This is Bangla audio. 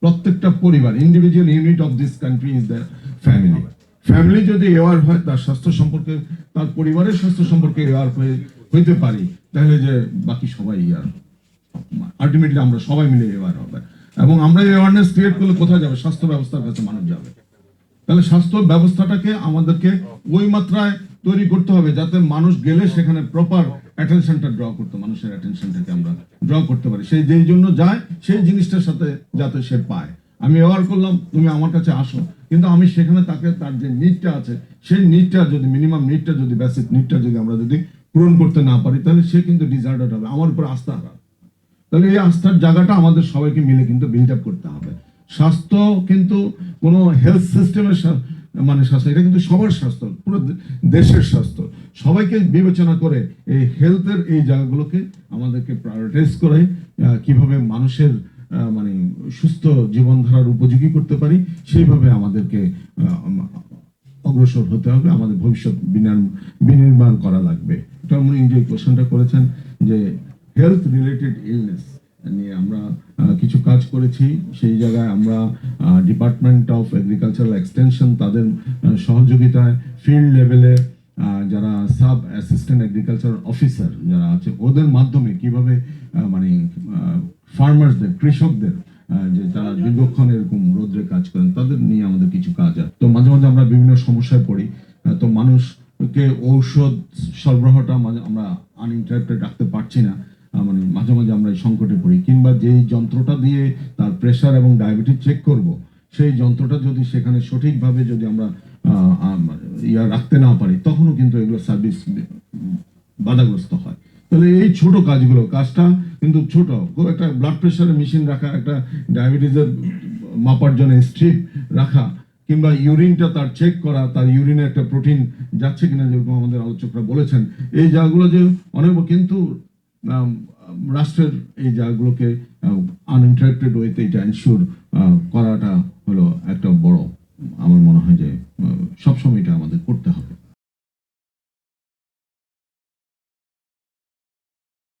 প্রত্যেকটা পরিবার, individual unit of this country is the family. Family যদি অ্যাওয়ার হয় তার স্বাস্থ্য সম্পর্কে, তার পরিবারের স্বাস্থ্য সম্পর্কে অ্যাওয়ার হইতে পারি, তাহলে যে বাকি সবাই আলটিমেটলি আমরা সবাই মিলে অ্যাওয়ার হবে। এবং আমরা অ্যাওয়ারনেস ক্রিয়েট করলে কোথায় যাবে? স্বাস্থ্য ব্যবস্থার কাছে মানুষ যাবে। তাহলে স্বাস্থ্য ব্যবস্থাটাকে আমাদেরকে ওই মাত্রায় তৈরি করতে হবে যাতে মানুষ গেলে সেখানে প্রপার অ্যাটেনশনটা ড্র করতে, মানুষের অ্যাটেনশনটাকে আমরা ড্র করতে পারি। সেই যেই জন্য যায় সেই জিনিসটার সাথে যাতে সে পায়। আমি অ্যাওয়ার করলাম, তুমি আমার কাছে আসো, কিন্তু আমি সেখানে তাকে তার যে নিডটা আছে সেই নিডটা যদি, মিনিমাম নিডটা যদি, বেসিক নিডটা যদি আমরা যদি পূরণ করতে না পারি, তাহলে সে কিন্তু ডিজার্টেড হবে, আমার উপর আস্থা হবে। তাহলে এই আস্থার জায়গাটা আমাদের সবাইকে মিলে কিন্তু বিল্ড আপ করতে হবে। স্বাস্থ্য কিন্তু কোনো হেলথ সিস্টেমের মানে স্বাস্থ্য, এটা কিন্তু সবার স্বাস্থ্য, পুরো দেশের স্বাস্থ্য। সবাইকে বিবেচনা করে এই হেলথের এই জায়গাগুলোকে আমাদেরকে প্রায়োরিটাইজ করে কিভাবে মানুষের মানে সুস্থ জীবনধারার উপযোগী করতে পারি, সেইভাবে আমাদেরকে অগ্রসর হতে হবে, আমাদের ভবিষ্যৎ বিনির্মাণ করা লাগবে। এটা উনি যে কোশ্চেনটা করেছেন যে হেলথ রিলেটেড ইলনেস নিয়ে আমরা কিছু কাজ করেছি, সেই জায়গায় আমরা ডিপার্টমেন্ট অফ এগ্রিকালচারাল এক্সটেনশন তাদের সহযোগিতায় ফিল্ড লেভেলে যারা সাব অ্যাসিস্ট্যান্ট এগ্রিকালচার অফিসার যারা আছে, ওদের মাধ্যমে কিভাবে মানে ফার্মার্সদের, কৃষকদের যে যারা দীর্ঘক্ষণ এরকম রোদ্রে কাজ করেন, তাদের নিয়ে আমাদের কিছু কাজ আছে। তো মাঝে মাঝে আমরা বিভিন্ন সমস্যায় পড়ি, তো মানুষকে ঔষধ সরবরাহটা আমরা আনইন্টারাপ্টেড রাখতে পারছি না, মানে মাঝে মাঝে আমরা এই সংকটে পড়ি। কিংবা যেই যন্ত্রটা দিয়ে তার প্রেশার এবং ডায়াবেটিস চেক করব, সেই যন্ত্রটা যদি সেখানে সঠিকভাবে যদি আমরা রাখতে না পারি, তখনও কিন্তু এগুলো সার্ভিস বাধাগ্রস্ত হয়। তাহলে এই ছোট কাজগুলো, কাজটা কিন্তু ছোট, একটা ব্লাড প্রেশারের মেশিন রাখা, একটা ডায়াবেটিসের মাপার জন্য স্ট্রিপ রাখা, কিংবা ইউরিনটা তার চেক করা, তার ইউরিনে একটা প্রোটিন যাচ্ছে কিনা, যেরকম আমাদের আলোচকরা বলেছেন, এই জায়গাগুলো যে অনেক, কিন্তু রাষ্ট্রের এই জায়গাগুলোকে আনইন্টারাপ্টেড ওয়েতে এটা এনশিওর করাটা